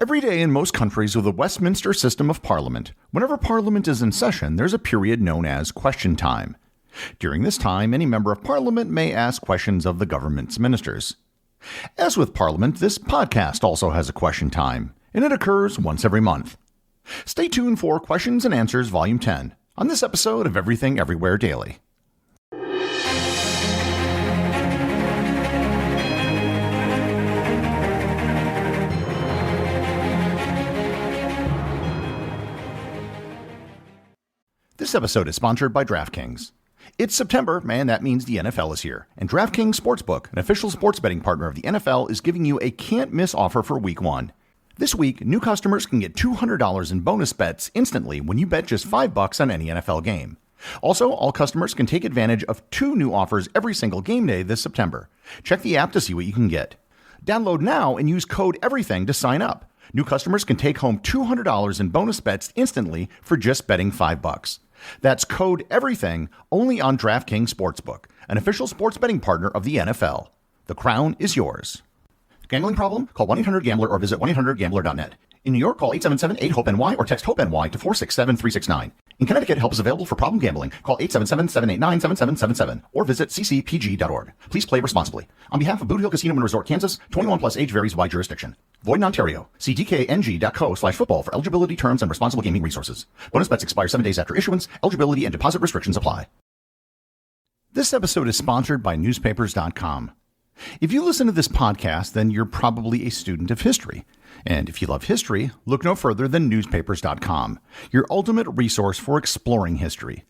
Every day in most countries with a Westminster System of Parliament, whenever Parliament is in session, there's a period known as question time. During this time, any member of Parliament may ask questions of the government's ministers. As with Parliament, this podcast also has a question time, and it occurs once every month. Stay tuned for Questions and Answers Volume 10 on this episode of Everything Everywhere Daily. This episode is sponsored by DraftKings. It's September, and that means the NFL is here. And DraftKings Sportsbook, an official sports betting partner of the NFL, is giving you a can't-miss offer for Week 1. This week, new customers can get $200 in bonus bets instantly when you bet just $5 on any NFL game. Also, all customers can take advantage of 2 new offers every single game day this September. Check the app to see what you can get. Download now and use code EVERYTHING to sign up. New customers can take home $200 in bonus bets instantly for just betting $5. That's code EVERYTHING only on DraftKings Sportsbook, an official sports betting partner of the NFL. The crown is yours. Gambling problem? Call 1-800-GAMBLER or visit 1-800-GAMBLER.net. In New York, call 877-8-HOPE-NY or text HOPE-NY to 467-369. In Connecticut, help is available for problem gambling. Call 877-789-7777 or visit ccpg.org. Please play responsibly. On behalf of Boot Hill Casino and Resort, Kansas, 21 plus age varies by jurisdiction. Void in Ontario. See dkng.co/football for eligibility terms and responsible gaming resources. Bonus bets expire 7 days after issuance. Eligibility and deposit restrictions apply. This episode is sponsored by newspapers.com. If you listen to this podcast, then you're probably a student of history. And if you love history, look no further than newspapers.com, your ultimate resource for exploring history.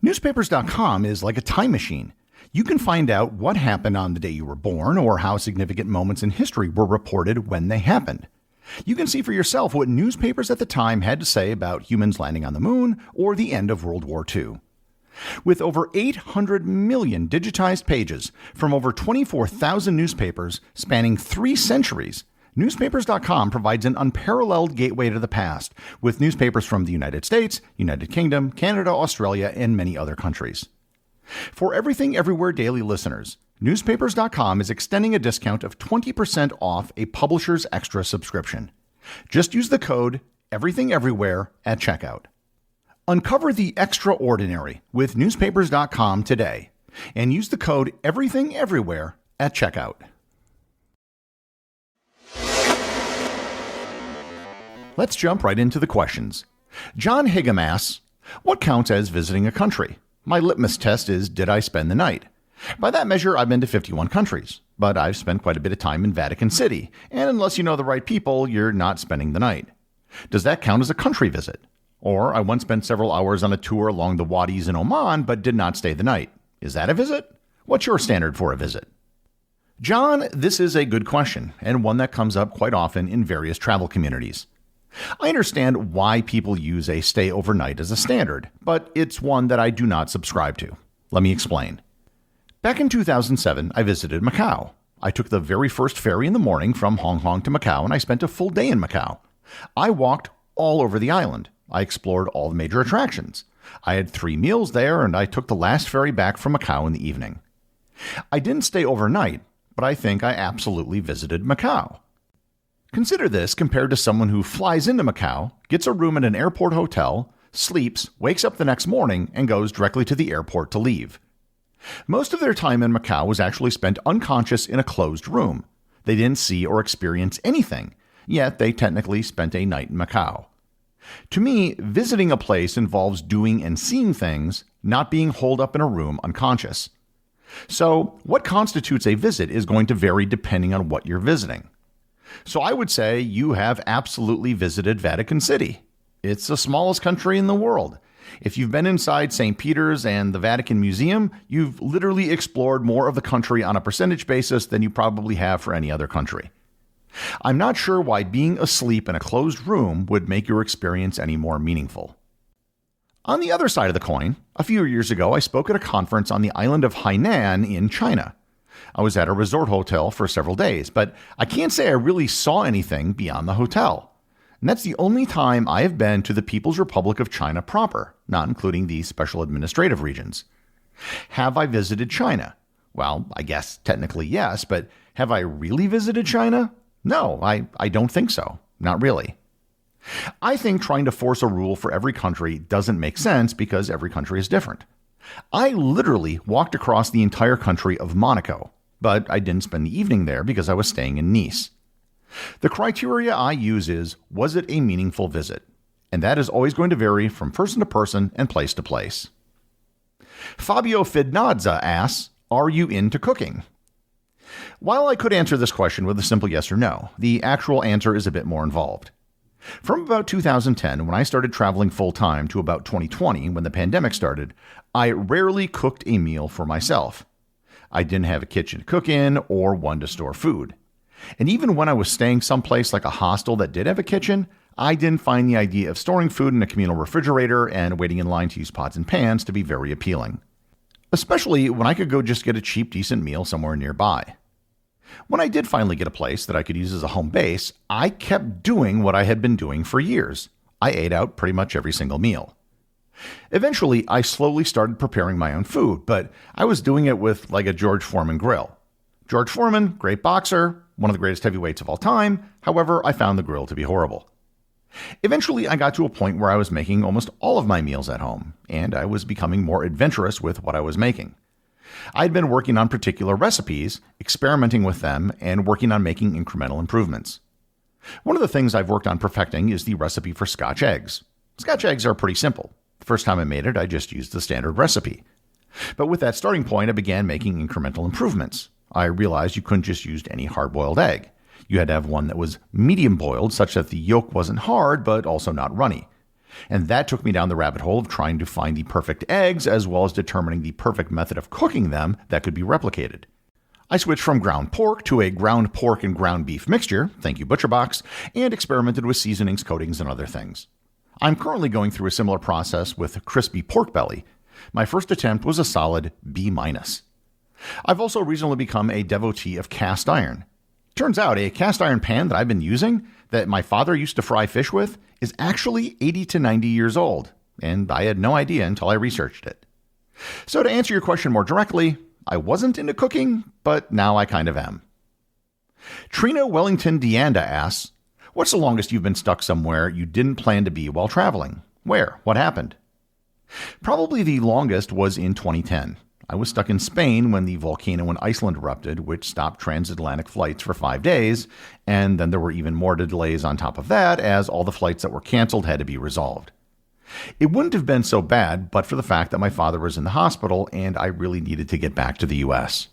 Newspapers.com is like a time machine. You can find out what happened on the day you were born or how significant moments in history were reported when they happened. You can see for yourself what newspapers at the time had to say about humans landing on the moon or the end of World War II. With over 800 million digitized pages from over 24,000 newspapers spanning 3 centuries, Newspapers.com provides an unparalleled gateway to the past, with newspapers from the United States, United Kingdom, Canada, Australia, and many other countries. For Everything Everywhere Daily listeners, Newspapers.com is extending a discount of 20% off a Publisher's Extra subscription. Just use the code EVERYTHINGEVERYWHERE at checkout. Uncover the extraordinary with Newspapers.com today, and use the code EVERYTHINGEVERYWHERE at checkout. Let's jump right into the questions. John Higgum asks, what counts as visiting a country? My litmus test is, did I spend the night? By that measure, I've been to 51 countries, but I've spent quite a bit of time in Vatican City, and unless you know the right people, you're not spending the night. Does that count as a country visit? Or I once spent several hours on a tour along the Wadis in Oman, but did not stay the night. Is that a visit? What's your standard for a visit? John, this is a good question, and one that comes up quite often in various travel communities. I understand why people use a stay overnight as a standard, but it's one that I do not subscribe to. Let me explain. Back in 2007, I visited Macau. I took the very first ferry in the morning from Hong Kong to Macau, and I spent a full day in Macau. I walked all over the island. I explored all the major attractions. I had 3 meals there, and I took the last ferry back from Macau in the evening. I didn't stay overnight, but I think I absolutely visited Macau. Consider this compared to someone who flies into Macau, gets a room at an airport hotel, sleeps, wakes up the next morning, and goes directly to the airport to leave. Most of their time in Macau was actually spent unconscious in a closed room. They didn't see or experience anything, yet they technically spent a night in Macau. To me, visiting a place involves doing and seeing things, not being holed up in a room unconscious. So, what constitutes a visit is going to vary depending on what you're visiting. So I would say you have absolutely visited Vatican City. It's the smallest country in the world. If you've been inside St. Peter's and the Vatican Museum, you've literally explored more of the country on a percentage basis than you probably have for any other country. I'm not sure why being asleep in a closed room would make your experience any more meaningful. On the other side of the coin, a few years ago I spoke at a conference on the island of Hainan in China. I was at a resort hotel for several days, but I can't say I really saw anything beyond the hotel. And that's the only time I have been to the People's Republic of China proper, not including the special administrative regions. Have I visited China? Well, I guess technically yes, but have I really visited China? No, I don't think so. Not really. I think trying to force a rule for every country doesn't make sense because every country is different. I literally walked across the entire country of Monaco, but I didn't spend the evening there because I was staying in Nice. The criteria I use is, was it a meaningful visit? And that is always going to vary from person to person and place to place. Fabio Fidnazza asks, are you into cooking? While I could answer this question with a simple yes or no, the actual answer is a bit more involved. From about 2010, when I started traveling full-time, to about 2020, when the pandemic started, I rarely cooked a meal for myself. I didn't have a kitchen to cook in or one to store food. And even when I was staying someplace like a hostel that did have a kitchen, I didn't find the idea of storing food in a communal refrigerator and waiting in line to use pots and pans to be very appealing. Especially when I could go just get a cheap, decent meal somewhere nearby. When I did finally get a place that I could use as a home base, I kept doing what I had been doing for years. I ate out pretty much every single meal. Eventually, I slowly started preparing my own food, but I was doing it with like a George Foreman grill. George Foreman, great boxer, one of the greatest heavyweights of all time. However, I found the grill to be horrible. Eventually, I got to a point where I was making almost all of my meals at home, and I was becoming more adventurous with what I was making. I'd been working on particular recipes, experimenting with them, and working on making incremental improvements. One of the things I've worked on perfecting is the recipe for Scotch eggs. Scotch eggs are pretty simple. The first time I made it, I just used the standard recipe. But with that starting point, I began making incremental improvements. I realized you couldn't just use any hard-boiled egg. You had to have one that was medium-boiled, such that the yolk wasn't hard, but also not runny. And that took me down the rabbit hole of trying to find the perfect eggs, as well as determining the perfect method of cooking them that could be replicated. I switched from ground pork to a ground pork and ground beef mixture, thank you ButcherBox, and experimented with seasonings, coatings, and other things. I'm currently going through a similar process with crispy pork belly. My first attempt was a solid B-. I've also recently become a devotee of cast iron. Turns out a cast iron pan that I've been using, that my father used to fry fish with, is actually 80 to 90 years old, and I had no idea until I researched it. So to answer your question more directly, I wasn't into cooking, but now I kind of am. Trina Wellington Deanda asks, what's the longest you've been stuck somewhere you didn't plan to be while traveling? Where? What happened? Probably the longest was in 2010. I was stuck in Spain when the volcano in Iceland erupted, which stopped transatlantic flights for 5 days, and then there were even more delays on top of that, as all the flights that were canceled had to be resolved. It wouldn't have been so bad but for the fact that my father was in the hospital and I really needed to get back to the US.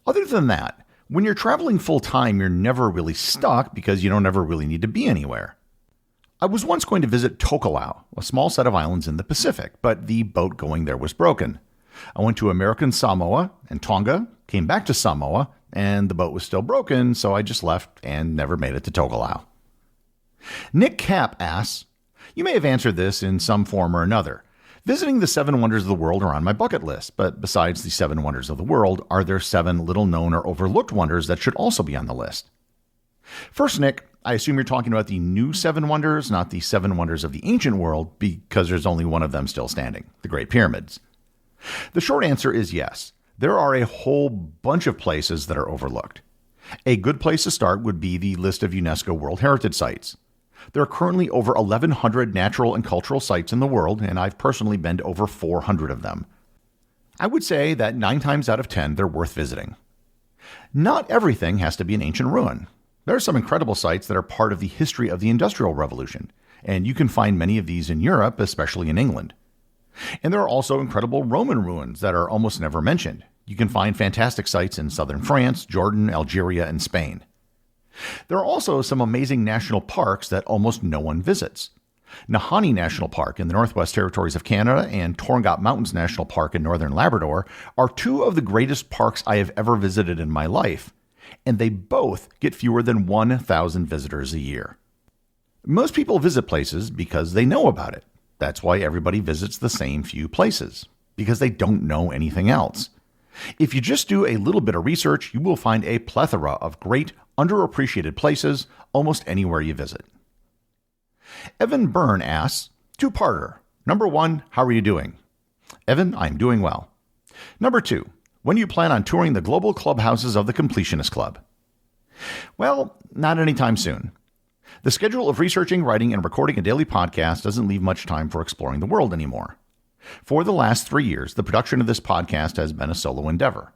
Other than that, when you're traveling full-time, you're never really stuck because you don't ever really need to be anywhere. I was once going to visit Tokelau, a small set of islands in the Pacific, but the boat going there was broken. I went to American Samoa and Tonga, came back to Samoa, and the boat was still broken, so I just left and never made it to Tokelau. Nick Cap asks, you may have answered this in some form or another. Visiting the 7 wonders of the world are on my bucket list, but besides the 7 wonders of the world, are there 7 little-known or overlooked wonders that should also be on the list? First, Nick, I assume you're talking about the new 7 wonders, not the 7 wonders of the ancient world, because there's only one of them still standing, the Great Pyramids. The short answer is yes. There are a whole bunch of places that are overlooked. A good place to start would be the list of UNESCO World Heritage Sites. There are currently over 1,100 natural and cultural sites in the world, and I've personally been to over 400 of them. I would say that 9 times out of 10, they're worth visiting. Not everything has to be an ancient ruin. There are some incredible sites that are part of the history of the Industrial Revolution, and you can find many of these in Europe, especially in England. And there are also incredible Roman ruins that are almost never mentioned. You can find fantastic sites in southern France, Jordan, Algeria, and Spain. There are also some amazing national parks that almost no one visits. Nahanni National Park in the Northwest Territories of Canada and Torngat Mountains National Park in northern Labrador are 2 of the greatest parks I have ever visited in my life, and they both get fewer than 1,000 visitors a year. Most people visit places because they know about it. That's why everybody visits the same few places, because they don't know anything else. If you just do a little bit of research, you will find a plethora of great, underappreciated places almost anywhere you visit. Evan Byrne asks, 2-parter. Number 1, how are you doing? Evan, I'm doing well. Number 2, when do you plan on touring the global clubhouses of the Completionist Club? Well, not anytime soon. The schedule of researching, writing, and recording a daily podcast doesn't leave much time for exploring the world anymore. For the last 3 years, the production of this podcast has been a solo endeavor.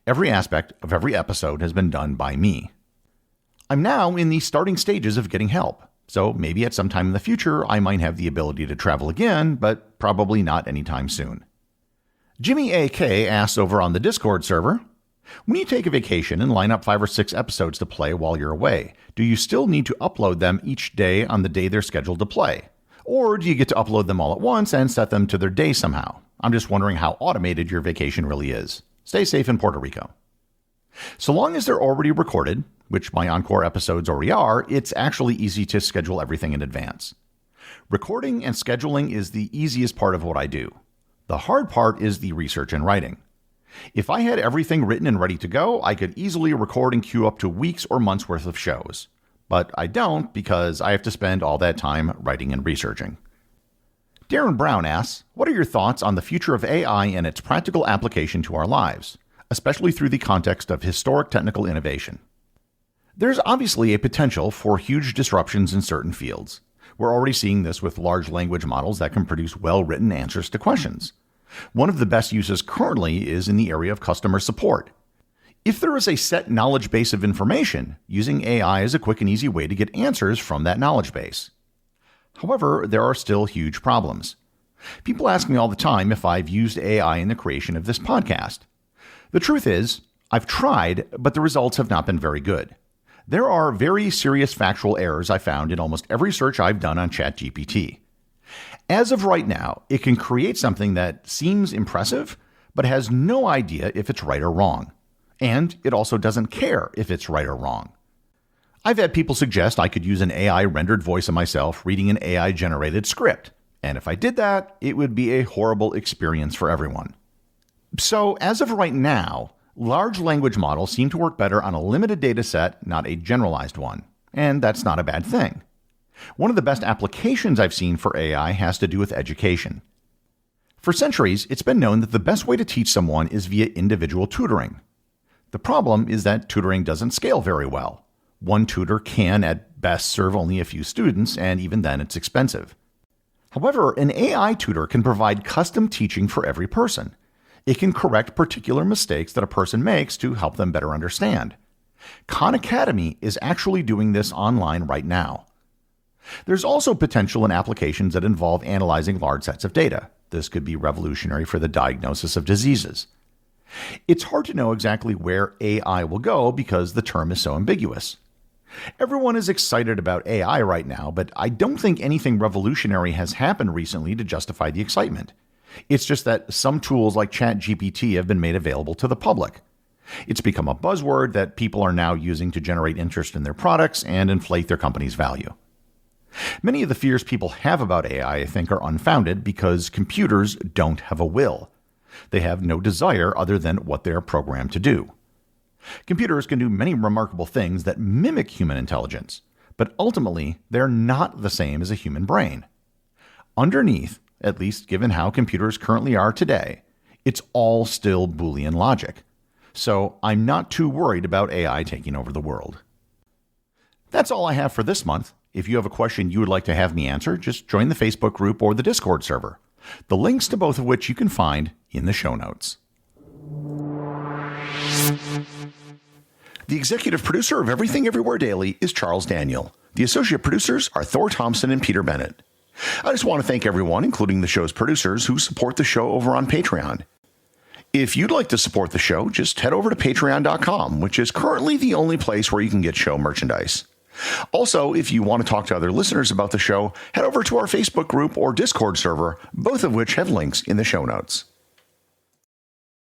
Every aspect of every episode has been done by me. I'm now in the starting stages of getting help, so maybe at some time in the future I might have the ability to travel again, but probably not anytime soon. Jimmy A.K. asks over on the Discord server, when you take a vacation and line up 5 or 6 episodes to play while you're away, do you still need to upload them each day on the day they're scheduled to play? Or do you get to upload them all at once and set them to their day somehow? I'm just wondering how automated your vacation really is. Stay safe in Puerto Rico. So long as they're already recorded, which my Encore episodes already are, it's actually easy to schedule everything in advance. Recording and scheduling is the easiest part of what I do. The hard part is the research and writing. If I had everything written and ready to go, I could easily record and queue up to weeks or months worth of shows. But I don't because I have to spend all that time writing and researching. Darren Brown asks, what are your thoughts on the future of AI and its practical application to our lives, especially through the context of historic technical innovation? There's obviously a potential for huge disruptions in certain fields. We're already seeing this with large language models that can produce well-written answers to questions. One of the best uses currently is in the area of customer support. If there is a set knowledge base of information, using AI is a quick and easy way to get answers from that knowledge base. However, there are still huge problems. People ask me all the time if I've used AI in the creation of this podcast. The truth is, I've tried, but the results have not been very good. There are very serious factual errors I found in almost every search I've done on ChatGPT. As of right now, it can create something that seems impressive, but has no idea if it's right or wrong. And it also doesn't care if it's right or wrong. I've had people suggest I could use an AI rendered voice of myself reading an AI generated script. And if I did that, it would be a horrible experience for everyone. So as of right now, large language models seem to work better on a limited data set, not a generalized one. And that's not a bad thing. One of the best applications I've seen for AI has to do with education. For centuries, it's been known that the best way to teach someone is via individual tutoring. The problem is that tutoring doesn't scale very well. One tutor can, at best, serve only a few students, and even then it's expensive. However, an AI tutor can provide custom teaching for every person. It can correct particular mistakes that a person makes to help them better understand. Khan Academy is actually doing this online right now. There's also potential in applications that involve analyzing large sets of data. This could be revolutionary for the diagnosis of diseases. It's hard to know exactly where AI will go because the term is so ambiguous. Everyone is excited about AI right now, but I don't think anything revolutionary has happened recently to justify the excitement. It's just that some tools like ChatGPT have been made available to the public. It's become a buzzword that people are now using to generate interest in their products and inflate their company's value. Many of the fears people have about AI, I think, are unfounded because computers don't have a will. They have no desire other than what they are programmed to do. Computers can do many remarkable things that mimic human intelligence, but ultimately they're not the same as a human brain. Underneath, at least given how computers currently are today, it's all still Boolean logic. So I'm not too worried about AI taking over the world. That's all I have for this month. If you have a question you would like to have me answer, just join the Facebook group or the Discord server. The links to both of which you can find in the show notes. The executive producer of Everything Everywhere Daily is Charles Daniel. The associate producers are Thor Thompson and Peter Bennett. I just want to thank everyone, including the show's producers, who support the show over on Patreon. If you'd like to support the show, just head over to patreon.com, which is currently the only place where you can get show merchandise. Also, if you want to talk to other listeners about the show, head over to our Facebook group or Discord server, both of which have links in the show notes.